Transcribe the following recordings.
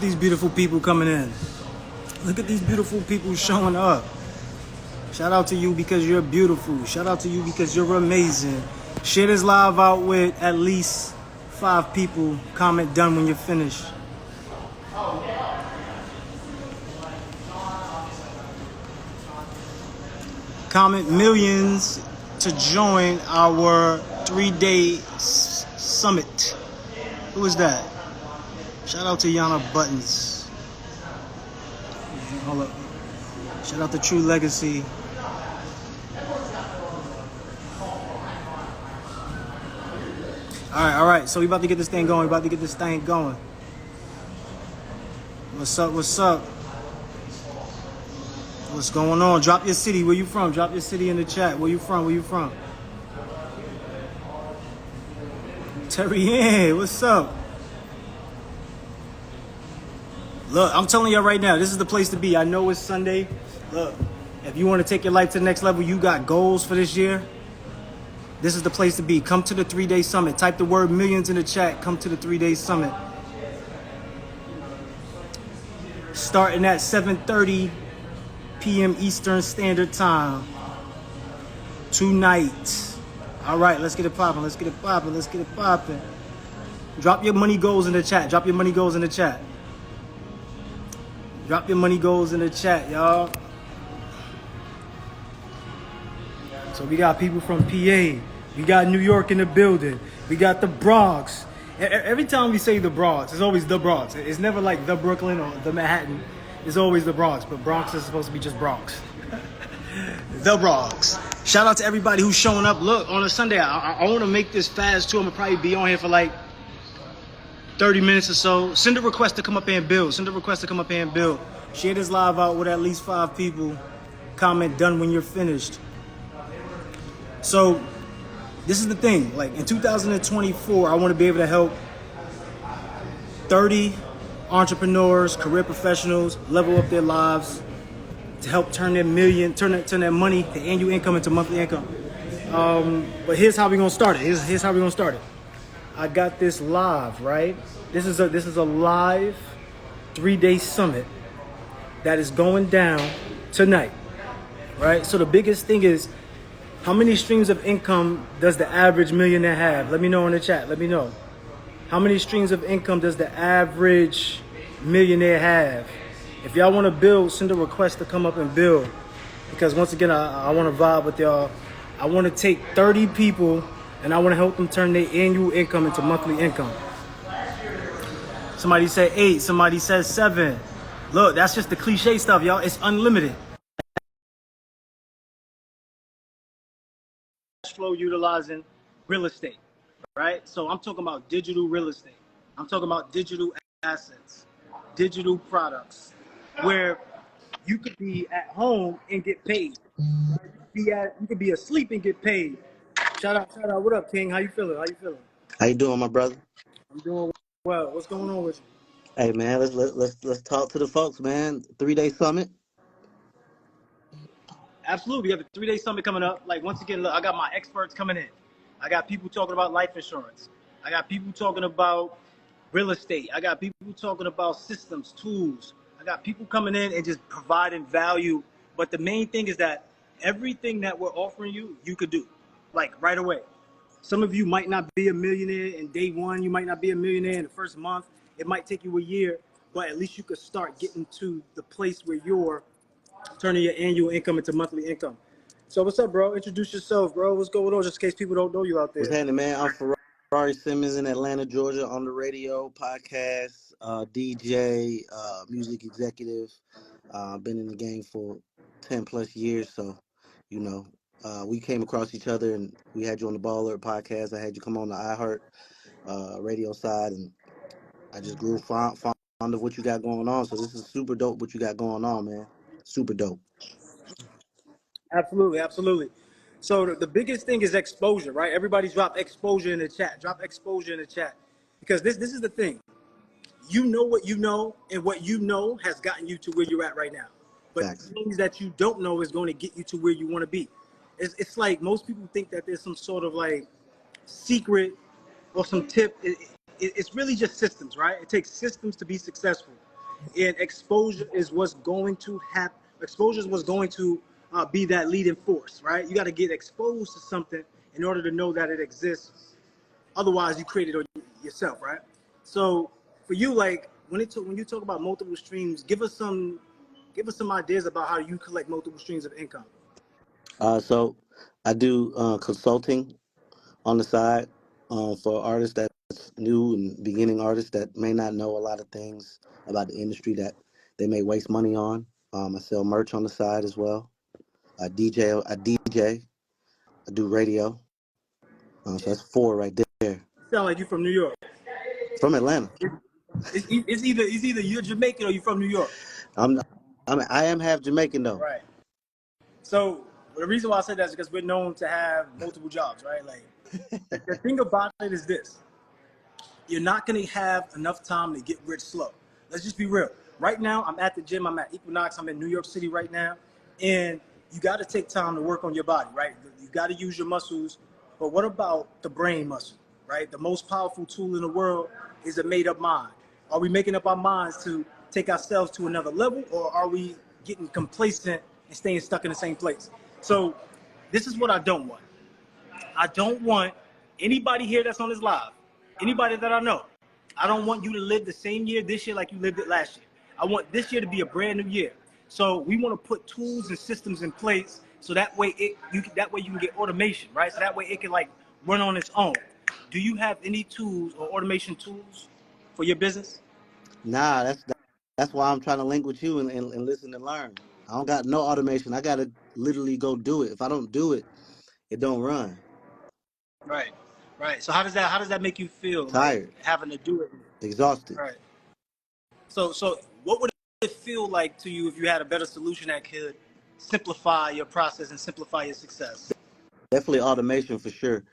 these beautiful people coming in. Look at these beautiful people showing up. Shout out to you because you're beautiful. Shout out to you because you're amazing. Share this live out with at least 5 people. Comment done when you're finished. Comment millions to join our 3-day summit. Who is that? Shout out to Yana Buttons. Hold up. Shout out to True Legacy. All right. So we about to get this thing going. What's up? What's going on? Drop your city. Where you from? Drop your city in the chat. Where you from? Terry Ann, what's up? Look, I'm telling you right now, this is the place to be. I know it's Sunday. Look, if you want to take your life to the next level, you got goals for this year, this is the place to be. Come to the 3-day summit. Type the word millions in the chat. Come to the 3-day summit. Starting at 7:30 p.m. Eastern Standard Time tonight. All right, let's get it popping. Drop your money goals in the chat. Drop your money goals in the chat, y'all. So we got people from PA. We got New York in the building. We got the Bronx. Every time we say the Bronx, it's always the Bronx. It's never like the Brooklyn or the Manhattan. It's always the Bronx, but Bronx is supposed to be just Bronx. The Bronx. Shout out to everybody who's showing up. Look, on a Sunday, I want to make this fast too. I'm gonna probably be on here for like 30 minutes or so. Send a request to come up here and build. Share this live out with at least 5 people. Comment done when you're finished. So this is the thing. Like in 2024, I want to be able to help 30 entrepreneurs, career professionals level up their lives to help turn their money, the annual income into monthly income. But here's how we're gonna start it. Here's how we're gonna start it. I got this live, right? This is a live 3-day summit that is going down tonight, right? So the biggest thing is, how many streams of income does the average millionaire have? Let me know in the chat. Let me know. How many streams of income does the average millionaire have? If y'all want to build, send a request to come up and build. Because once again, I want to vibe with y'all. I want to take 30 people and I want to help them turn their annual income into monthly income. Somebody said 8, somebody said 7. Look, that's just the cliche stuff, y'all. It's unlimited. Cash flow utilizing real estate, right? So I'm talking about digital real estate. I'm talking about digital assets, digital products, where you could be at home and get paid. You could be asleep and get paid. Shout out. What up, King? How you feeling? How you doing, my brother? I'm doing well. What's going on with you? Hey, man, let's talk to the folks, man. 3-day summit. Absolutely. We have a 3-day summit coming up. Like, once again, look, I got my experts coming in. I got people talking about life insurance. I got people talking about real estate. I got people talking about systems, tools. I got people coming in and just providing value. But the main thing is that everything that we're offering you, you could do, like right away. Some of you might not be a millionaire in day one. You might not be a millionaire in the first month. It might take you a year, but at least you could start getting to the place where you're turning your annual income into monthly income. So what's up, bro? Introduce yourself, bro. What's going on, just in case people don't know you out there? What's happening, man? I'm Ferrari Simmons in Atlanta, Georgia, on the radio, podcast, DJ, music executive. Been in the game for 10 plus years, so we came across each other and we had you on the Baller podcast. I had you come on the iHeart radio side, and I just grew fond of what you got going on. So this is super dope what you got going on, man. Super dope. Absolutely. So the biggest thing is exposure, right? Everybody drop exposure in the chat. Because this is the thing. You know what you know, and what you know has gotten you to where you're at right now. But Facts. things that you don't know is going to get you to where you want to be. It's like most people think that there's some sort of like secret or some tip. It's really just systems, right? It takes systems to be successful. And exposure is what's going to happen. Exposure is what's going to be that leading force, right? You got to get exposed to something in order to know that it exists. Otherwise, you create it on yourself, right? So for you, like when you talk about multiple streams, give us some ideas about how you collect multiple streams of income. So I do consulting on the side for artists that's new and beginning artists that may not know a lot of things about the industry that they may waste money on. I sell merch on the side as well. DJ. I do radio. So that's four right there. You sound like you from New York. From Atlanta. It's either you're Jamaican or you're from New York. I'm I am half Jamaican though. Right. So the reason why I said that is because we're known to have multiple jobs, right? Like the thing about it is this: you're not going to have enough time to get rich slow. Let's just be real. Right now, I'm at the gym. I'm at Equinox. I'm in New York City right now, and you got to take time to work on your body, right? You got to use your muscles. But what about the brain muscle, right? The most powerful tool in the world is a made-up mind. Are we making up our minds to take ourselves to another level, or are we getting complacent and staying stuck in the same place? So this is what I don't want. I don't want anybody here that's on this live, anybody that I know. I don't want you to live the same year this year like you lived it last year. I want this year to be a brand new year. So we want to put tools and systems in place so that way that way you can get automation, right? So that way it can like run on its own. Do you have any tools or automation tools for your business? Nah, that's why I'm trying to link with you and listen and learn. I don't got no automation. I gotta literally go do it. If I don't do it, it don't run. Right. Right. So how does that make you feel like Tired, having to do it? exhausted. Right. So what would it feel like to you if you had a better solution that could simplify your process and simplify your success? Definitely automation for sure.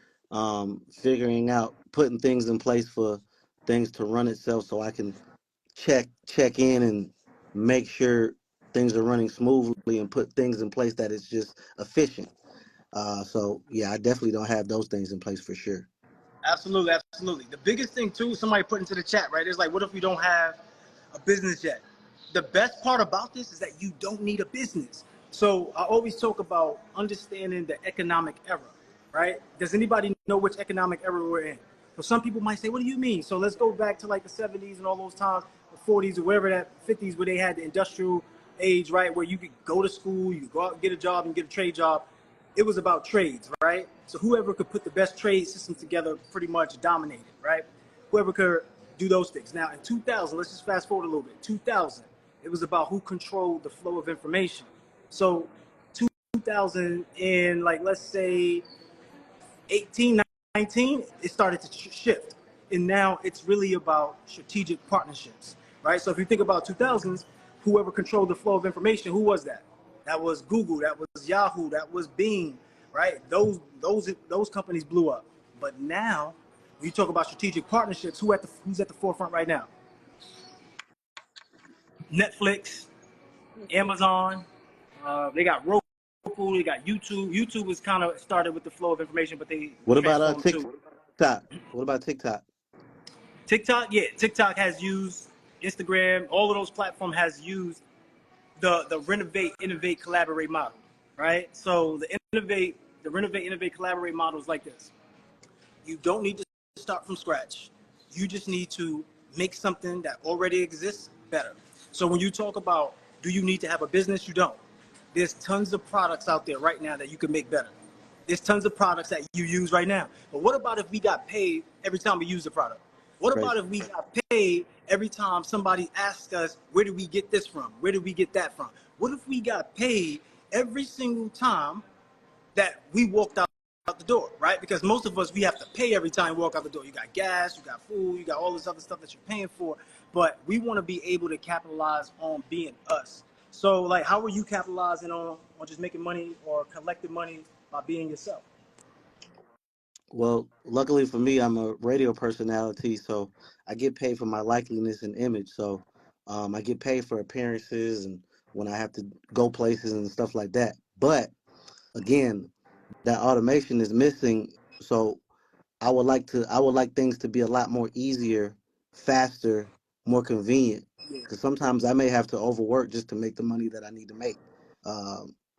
Figuring out putting things in place for things to run itself so I can check in and make sure things are running smoothly and put things in place that is just efficient. So yeah, I definitely don't have those things in place for sure. Absolutely, absolutely. The biggest thing too, somebody put into the chat, right? It's like, what if we don't have a business yet? The best part about this is that you don't need a business. So I always talk about understanding the economic era, right? Does anybody know which economic era we're in? So some people might say, what do you mean? So let's go back to like the 70s and all those times, the 40s or wherever that 50s where they had the industrial age, right? Where you could go to school, you could go out and get a job and get a trade job. It was about trades, right? So whoever could put the best trade system together pretty much dominated, right? Whoever could do those things. Now in 2000, let's just fast forward a little bit. 2000, it was about who controlled the flow of information. So 2000 in like let's say 18, 19, it started to shift. And now it's really about strategic partnerships, right? So if you think about 2000s, whoever controlled the flow of information, who was that? That was Google, that was Yahoo, that was Bing, right? Those companies blew up. But now, when you talk about strategic partnerships, who's at the forefront right now? Netflix, Amazon, they got Roku, they got YouTube. YouTube was kind of started with the flow of information, but they What about transformed too. TikTok? What about TikTok? TikTok, yeah, TikTok has used Instagram. All of those platforms has used the renovate, innovate, collaborate model, right? So renovate, innovate, collaborate model is like this. You don't need to start from scratch. You just need to make something that already exists better. So when you talk about do you need to have a business, you don't. There's tons of products out there right now that you can make better. There's tons of products that you use right now. But what about if we got paid every time we use the product? What about Crazy. if we got paid every time somebody asks us, where did we get this from? Where did we get that from? What if we got paid every single time that we walked out the door, right? Because most of us, we have to pay every time we walk out the door. You got gas, you got food, you got all this other stuff that you're paying for. But we want to be able to capitalize on being us. So, like, how are you capitalizing on just making money or collecting money by being yourself? Well, luckily for me, I'm a radio personality, so I get paid for my likeliness and image. So I get paid for appearances and when I have to go places and stuff like that. But again, that automation is missing. So I would like things to be a lot more easier, faster, more convenient. Yeah. Because sometimes I may have to overwork just to make the money that I need to make.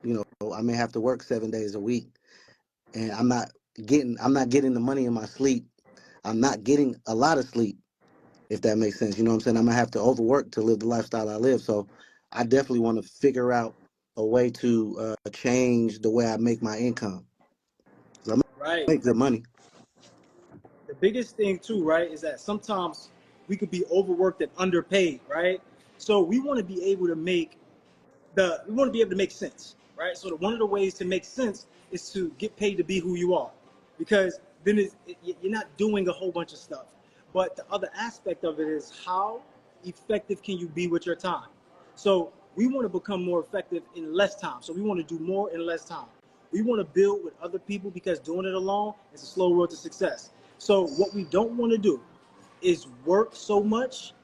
You know, I may have to work 7 days a week, and I'm not getting the money in my sleep. I'm not getting a lot of sleep, if that makes sense. You know what I'm saying? I'm gonna have to overwork to live the lifestyle I live. So I definitely want to figure out a way to change the way I make my income. 'Cause I Right. make good money. The biggest thing too, right, is that sometimes we could be overworked and underpaid, right? So we want to be able to make we want to be able to make sense, right? So one of the ways to make sense is to get paid to be who you are, because then you're not doing a whole bunch of stuff. But the other aspect of it is how effective can you be with your time? So we want to become more effective in less time. So we want to do more in less time. We want to build with other people because doing it alone is a slow road to success. So what we don't want to do is work so much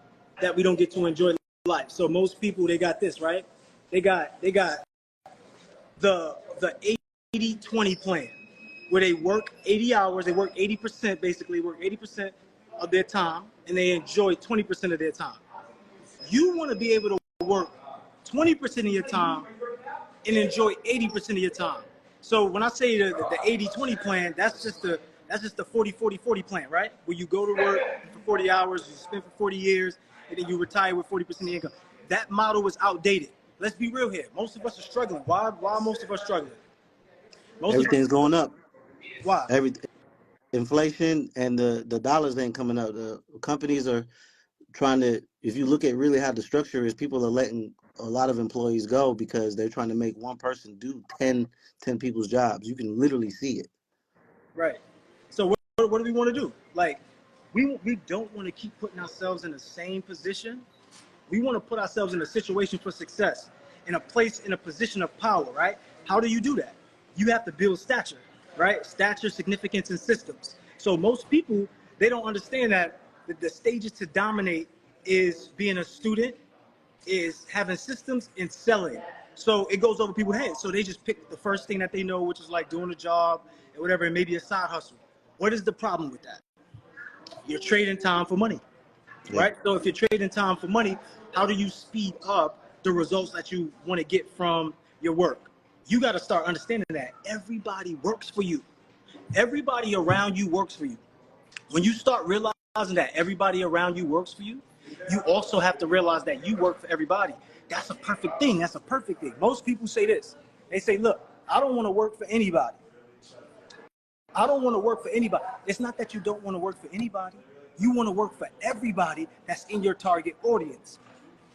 that we don't get to enjoy life. So most people, they got this, right? They got the 80-20 plan, where they work 80 hours, they work 80%, basically work 80% of their time, and they enjoy 20% of their time. You want to be able to work 20% of your time and enjoy 80% of your time. So when I say the 80-20 plan, that's just the 40-40-40 plan, right? Where you go to work for 40 hours, you spend for 40 years, and then you retire with 40% of the income. That model is outdated. Let's be real here. Most of us are struggling. Why are most of us struggling? Most of us, Everything's going up. why? Every inflation and the dollars ain't coming up. The companies are trying to. If you look at really how the structure is, people are letting a lot of employees go because they're trying to make one person do 10 people's jobs. You can literally see it. Right. So what do we want to do? Like, we don't want to keep putting ourselves in the same position. We want to put ourselves in a situation for success, in a place, in a position of power, right? How do you do that? You have to build stature, right? Stature, significance, and systems. So most people, they don't understand that the stages to dominate is being a student, is having systems, and selling. So it goes over people's heads. So they just pick the first thing that they know, which is like doing a job and whatever, and maybe a side hustle. What is the problem with that? You're trading time for money, Yeah, right? So if you're trading time for money, how do you speed up the results that you want to get from your work? You got to start understanding that everybody works for you. Everybody around you works for you. When you start realizing that everybody around you works for you, you also have to realize that you work for everybody. That's a perfect thing. That's a perfect thing. Most people say this. They say, look, I don't want to work for anybody. I don't want to work for anybody. It's not that you don't want to work for anybody. You want to work for everybody that's in your target audience.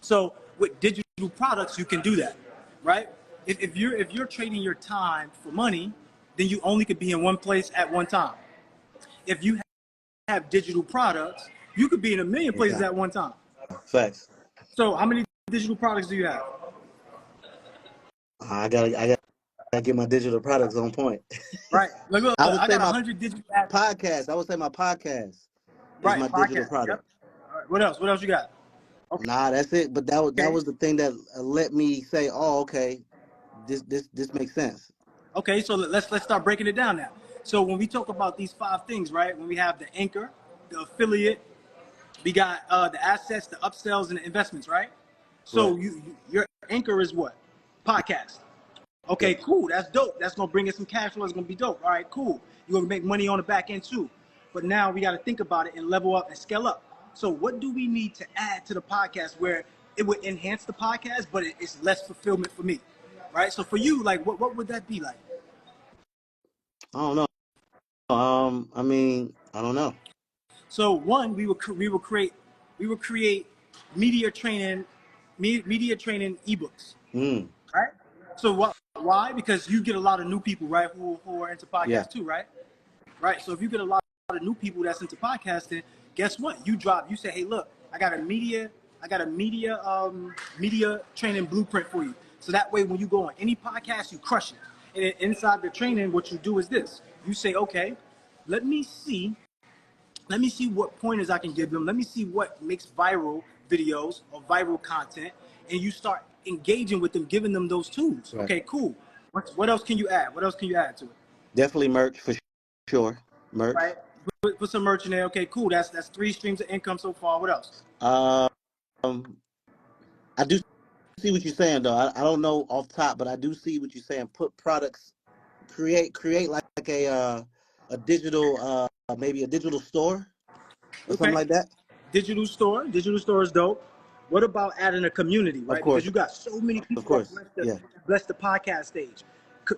So with digital products, you can do that, right? If you're trading your time for money, then you only could be in one place at one time. If you have digital products, you could be in a million places yeah. at one time. Facts. So how many digital products do you have? I gotta get my digital products on point. Right. Look, I would I say got my 100 digital apps. podcast. I would say my podcast is Right. my digital Podcast. Yep. product. All right. What else? What else you got? Nah, that's it. But that Okay. was the thing that let me say, oh, okay, this makes sense. Okay. So let's start breaking it down now. So when we talk about these five things, right? When we have the anchor, the affiliate, we got the assets, the upsells, and the investments, right? Right. So your anchor is what? Podcast. Okay, Yep. cool. That's dope. That's gonna bring in some cash flow. It's gonna be dope. All right, cool. You're gonna make money on the back end too. But now we got to think about it and level up and scale up. So what do we need to add to the podcast where it would enhance the podcast, but it's less fulfillment for me, right? So for you, like, what would that be like? I don't know. I mean, I don't know. So one, we will create media training, media training ebooks, Mm, right? So why? Because you get a lot of new people, right, who are into yeah. podcasts too, right? Right. So if you get a lot of new people that's into podcasting, guess what? You say, hey, look, I got a media training blueprint for you. So that way, when you go on any podcast, you crush it. And then inside the training, what you do is this: you say, okay, let me see, let me see what pointers I can give them. Let me see what makes viral videos or viral content, and you start engaging with them, giving them those tools. Right. Okay, cool. What else can you add? What else can you add to it? Definitely merch for sure. Merch. Right? Put some merch in there. Okay, cool. That's 3 streams of income so far. What else? Um, I do see what you're saying though. I don't know off top, but I do see what you're saying. Put products, create like a digital maybe a digital store or something Okay. like that. Digital store. Digital store is dope. What about adding a community, Of right? Because course, you got so many of people that course, yeah, bless the podcast stage.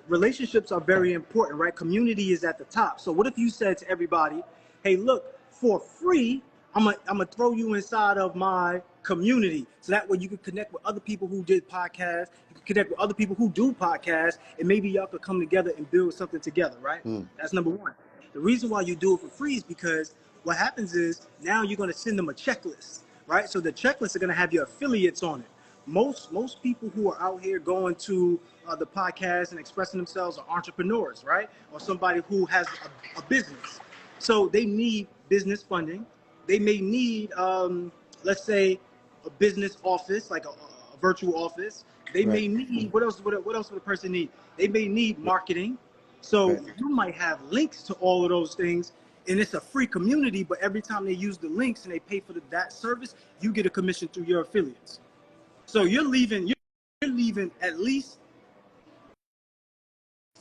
Relationships are very important, right? Community is at the top. So what if you said to everybody, hey, look, for free, I'm gonna throw you inside of my community. So that way you can connect with other people who did podcasts, you can connect with other people who do podcasts, and maybe y'all could come together and build something together, right? mm, That's number one. The reason why you do it for free is because what happens is now you're going to send them a checklist, right? So the checklist are going to have your affiliates on it. Most people who are out here going to the podcast and expressing themselves are entrepreneurs, right? Or somebody who has a business. So they need business funding. They may need, let's say, a business office, like a virtual office. They right, may need, what else? What else would a person need? They may need marketing. So right. you might have links to all of those things, and it's a free community. But every time they use the links and they pay for that service, you get a commission through your affiliates. So you're leaving at least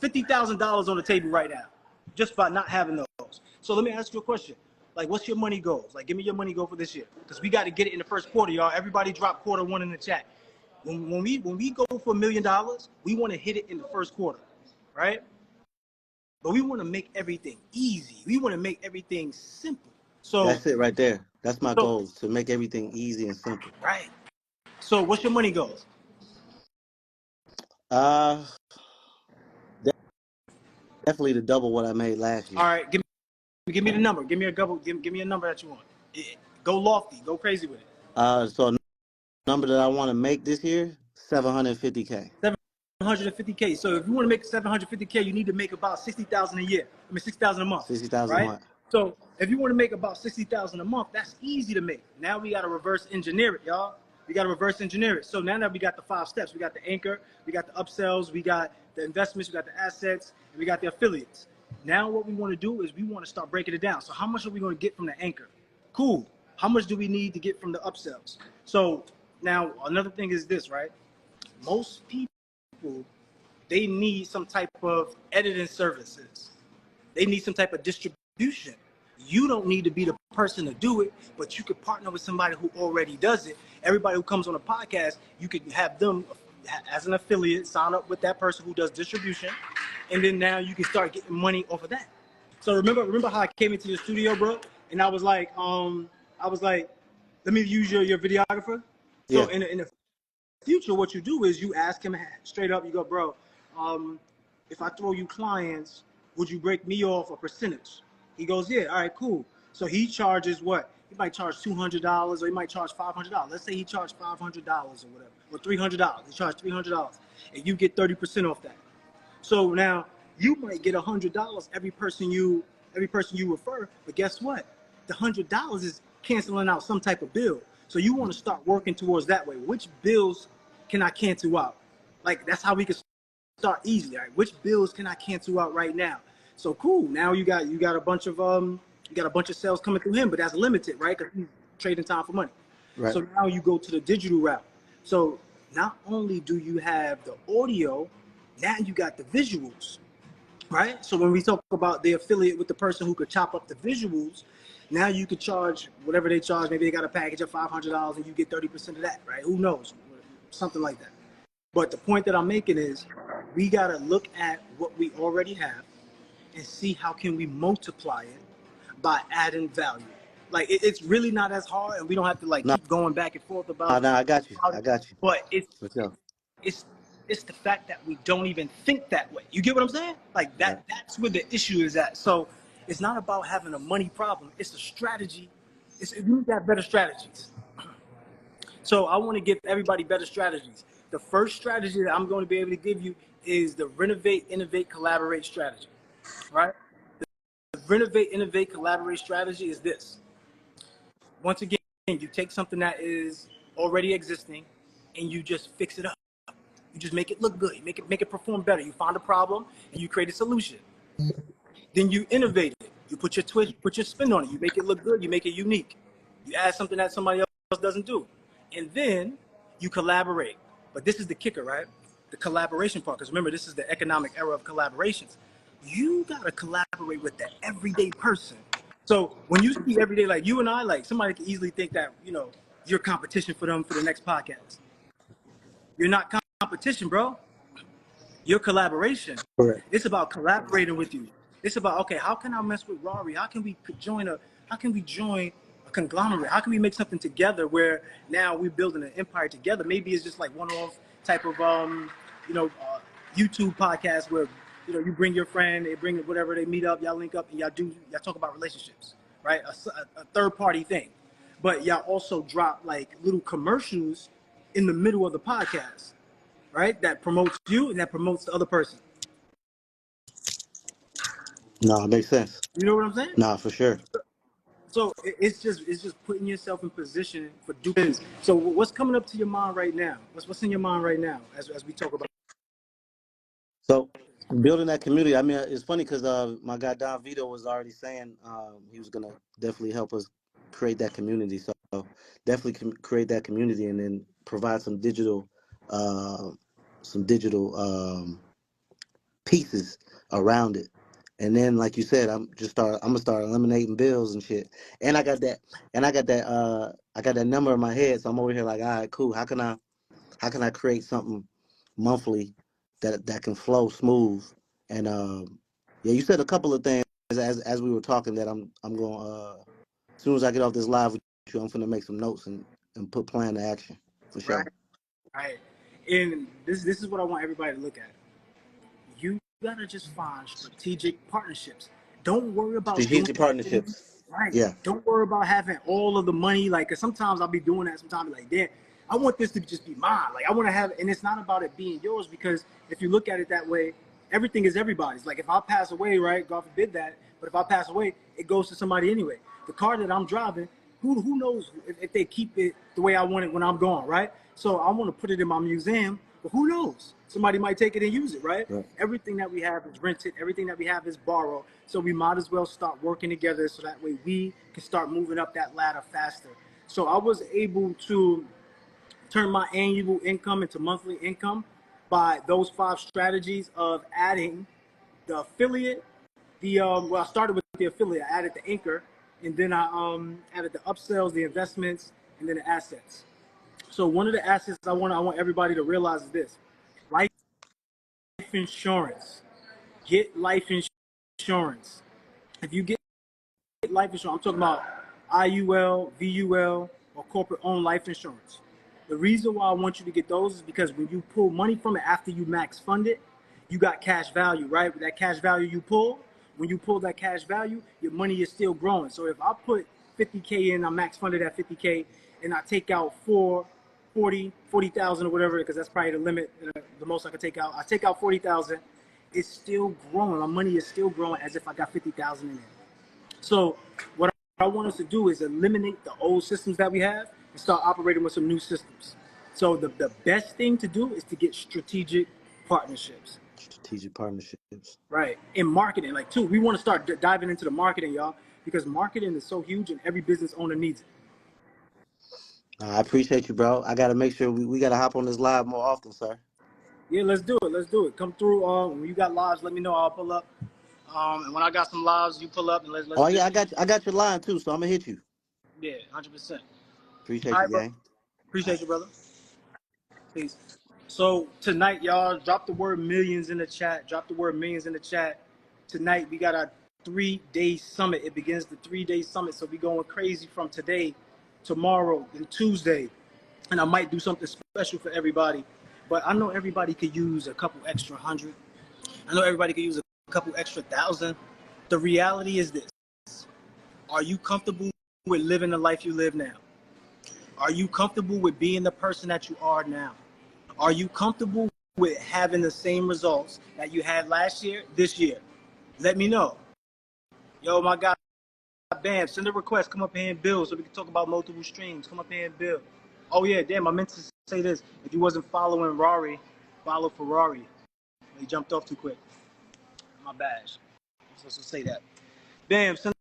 $50,000 on the table right now, just by not having those. So let me ask you a question. Like, what's your money goals? Like, give me your money goal for this year, because we got to get it in the first quarter, y'all. Everybody drop quarter 1 in the chat. When we go for $1 million, we want to hit it in the first quarter, right? But we want to make everything easy. We want to make everything simple. So, That's it right there. That's my so goal, to make everything easy and simple. right. So, what's your money goals? Uh, definitely to double what I made last All year. right, give me the number. Give me a couple. Give me a number that you want. Go lofty. Go crazy with it. So a number that I want to make this year, 750K. 750K. So if you want to make 750K, you need to make about 60,000 a year. I mean 60,000 a month, 60,000 a right? month. So if you want to make about 60,000 a month, that's easy to make. Now we got to reverse engineer it, y'all. We got to reverse engineer it. So now that we got the 5 steps, we got the anchor, we got the upsells, we got the investments, we got the assets, and we got the affiliates. Now what we want to do is we want to start breaking it down. So how much are we going to get from the anchor? Cool. How much do we need to get from the upsells? So now another thing is this, right? Most people, they need some type of editing services. They need some type of distribution. You don't need to be the person to do it, but you could partner with somebody who already does it. Everybody who comes on a podcast, you could have them as an affiliate, sign up with that person who does distribution, and then now you can start getting money off of that. So remember how I came into your studio, bro, and I was like, let me use your videographer. So Yeah. in the future, what you do is you ask him straight up. You go, bro, if I throw you clients, would you break me off a percentage? He goes, yeah, all right, cool. So he charges what? He might charge $200 or he might charge $500. Let's say he charged $500 or whatever, or $300. He charged $300, and you get 30% off that. So now you might get $100 every person you refer, but guess what? The $100 is canceling out some type of bill. So you want to start working towards that way. Which bills can I cancel out? Like that's how we can start easily. Right? Which bills can I cancel out right now? So cool. Now you got a bunch of sales coming through him, but that's limited, right? Because he's trading time for money. Right. So now you go to the digital route. So not only do you have the audio, now you got the visuals, right? So when we talk about the affiliate with the person who could chop up the visuals, now you could charge whatever they charge. Maybe they got a package of $500 and you get 30% of that, right? Who knows? Something like that. But the point that I'm making is we got to look at what we already have and see how can we multiply it by adding value. Like it's really not as hard, and we don't have to like No, keep going back and forth about no, I got you. I it. got you. But For sure. it's it's the fact that we don't even think that way. You get what I'm saying? Like Right. that's where the issue is at. So it's not about having a money problem. It's a strategy. We need to have better strategies. So I want to give everybody better strategies. The first strategy that I'm going to be able to give you is the renovate, innovate, collaborate strategy. Right? The renovate, innovate, collaborate strategy is this. Once again, you take something that is already existing and you just fix it up. You just make it look good. You make it perform better. You find a problem and you create a solution. Then you innovate it. You put your twist, you put your spin on it. You make it look good. You make it unique. You add something that somebody else doesn't do, and then you collaborate. But this is the kicker, right? The collaboration part. Because remember, this is the economic era of collaborations. You gotta collaborate with the everyday person. So when you see everyday, like you and I, like somebody can easily think that you're competition for them for the next podcast. You're not competition, bro. Your collaboration. Correct. It's about collaborating with you. It's about, okay, how can I mess with Rory? How can we join a conglomerate? How can we make something together where now we're building an empire together? Maybe it's just like one-off type of YouTube podcast where you bring your friend, they bring whatever, they meet up, y'all link up, and y'all talk about relationships, right? A third party thing, but y'all also drop like little commercials in the middle of the podcast, right? That promotes you and that promotes the other person. No, it makes sense. You know what I'm saying? Nah, for sure. So it's just putting yourself in position for doing things. So what's coming up to your mind right now? What's in your mind right now as we talk about? So building that community. I mean, it's funny because my guy Don Vito was already saying he was gonna definitely help us create that community. So definitely create that community and then provide uh, some digital pieces around it. And then, like you said, I'm gonna start eliminating bills and shit. And I got that, I got that number in my head. So I'm over here like, all right, cool. How can I create something monthly that can flow smooth? And yeah, you said a couple of things as we were talking that I'm going as soon as I get off this live with you, I'm gonna make some notes and put plan to action for Right, sure. right. And this is what I want everybody to look at. You gotta just find strategic partnerships. Don't worry about doing Strategic everything. partnerships. Right. Yeah, Don't worry about having all of the money. Like, 'cause sometimes I'll be doing that. Sometimes I'll be like, damn, I want this to just be mine. Like, I want to have, and it's not about it being yours, because if you look at it that way, everything is everybody's. Like, if I pass away, right? God forbid that. But if I pass away, it goes to somebody anyway. The car that I'm driving, who knows if they keep it the way I want it when I'm gone, right? So I want to put it in my museum, but who knows? Somebody might take it and use it, right? right. Everything that we have is rented. Everything that we have is borrowed. So we might as well start working together so that way we can start moving up that ladder faster. So I was able to turn my annual income into monthly income by those 5 strategies of adding the affiliate. Well, I started with the affiliate. I added the anchor, and then I added the upsells, the investments, and then the assets. So one of the assets I want everybody to realize is this: life insurance. Get life insurance. If you get life insurance, I'm talking about IUL, VUL, or corporate owned life insurance. The reason why I want you to get those is because when you pull money from it after you max fund it, you got cash value, right? With that cash value you pull, when you pull that cash value, your money is still growing. So if I put 50K in, I'm max funded at 50K, and I take out 40,000 or whatever, because that's probably the limit, the most I could take out. I take out 40,000, it's still growing. My money is still growing as if I got 50,000 in it. So what I want us to do is eliminate the old systems that we have and start operating with some new systems. So the best thing to do is to get strategic partnerships. Strategic partnerships. Right. In marketing, like too, we want to start diving into the marketing, y'all, because marketing is so huge and every business owner needs it. I appreciate you, bro. I got to make sure we got to hop on this live more often, sir. Yeah, let's do it. Let's do it. Come through. When you got lives, let me know. I'll pull up. And when I got some lives, you pull up and let's Oh do yeah, it. I got your line too, so I'm gonna hit you. Yeah, 100%. All Appreciate you, right, bro. gang. All Appreciate right. you, brother. Peace. So tonight, y'all, drop the word millions in the chat. Drop the word millions in the chat. Tonight, we got our 3-day summit. It begins the 3-day summit. So we going crazy from today, tomorrow, and Tuesday. And I might do something special for everybody. But I know everybody could use a couple extra hundred. I know everybody could use a couple extra thousand. The reality is this: are you comfortable with living the life you live now? Are you comfortable with being the person that you are now? Are you comfortable with having the same results that you had last year, this year? Let me know. Yo, my guy, Bam, send a request. Come up here and build so we can talk about multiple streams. Come up here and build. Oh, yeah, damn, I meant to say this. If you wasn't following Rory, follow Ferrari. He jumped off too quick. My bad. I'm supposed to say that. Bam, send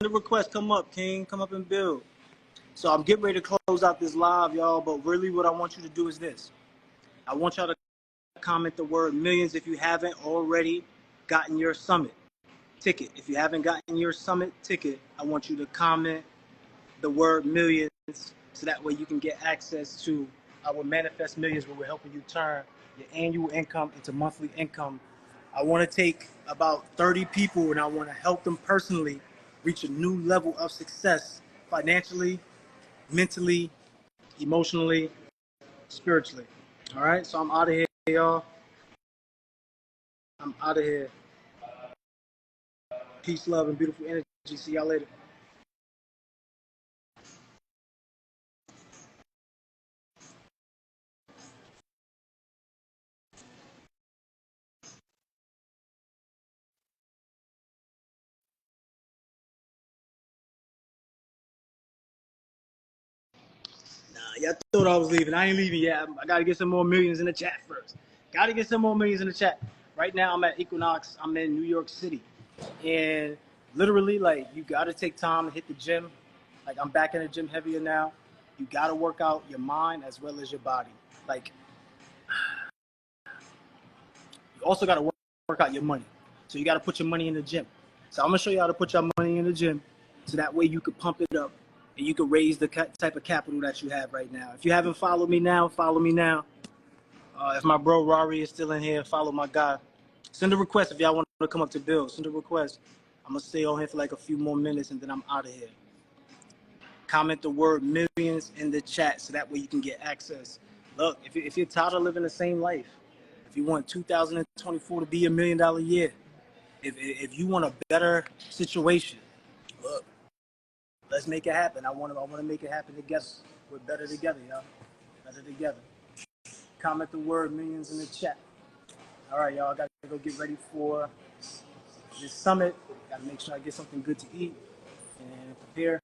the request. Come up, King. Come up and build. So I'm getting ready to close out this live, y'all. But really, what I want you to do is this. I want y'all to comment the word millions if you haven't already gotten your summit ticket. If you haven't gotten your summit ticket, I want you to comment the word millions so that way you can get access to our Manifest Millions, where we're helping you turn your annual income into monthly income. I want to take about 30 people and I want to help them personally reach a new level of success financially, mentally, emotionally, spiritually. All right, so I'm out of here, y'all. I'm out of here. Peace, love, and beautiful energy. See y'all later. Nah, y'all thought I was leaving. I ain't leaving yet. I got to get some more millions in the chat first. Got to get some more millions in the chat. Right now, I'm at Equinox. I'm in New York City. And literally, like, you got to take time to hit the gym. Like, I'm back in the gym heavier now. You got to work out your mind as well as your body. Like, you also got to work out your money. So you got to put your money in the gym. So I'm going to show you how to put your money in the gym so that way you can pump it up and you can raise the type of capital that you have right now. If you haven't followed me now, follow me now. If my bro Rari is still in here, follow my guy. Send a request if y'all want to come up to build. Send a request. I'm going to stay on here for like a few more minutes and then I'm out of here. Comment the word millions in the chat so that way you can get access. Look, if you're tired of living the same life, if you want 2024 to be $1 million year, if you want a better situation, look, let's make it happen. I want to make it happen together. We're better together, y'all. Better together. Comment the word millions in the chat. All right, y'all. I got to go get ready for this summit. Got to make sure I get something good to eat and prepare.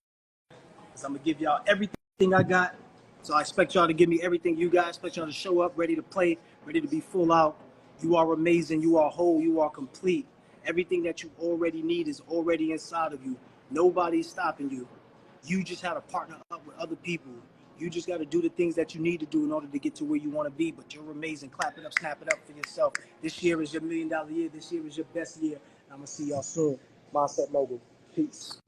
Because I'm going to give y'all everything I got. So I expect y'all to give me everything you got. I expect y'all to show up ready to play, ready to be full out. You are amazing. You are whole. You are complete. Everything that you already need is already inside of you. Nobody's stopping you. You just have to partner up with other people. You just got to do the things that you need to do in order to get to where you want to be. But you're amazing. Clap it up, snap it up for yourself. This year is your $1 million year. This year is your best year. I'm going to see y'all soon. Mindset Mogul. Peace.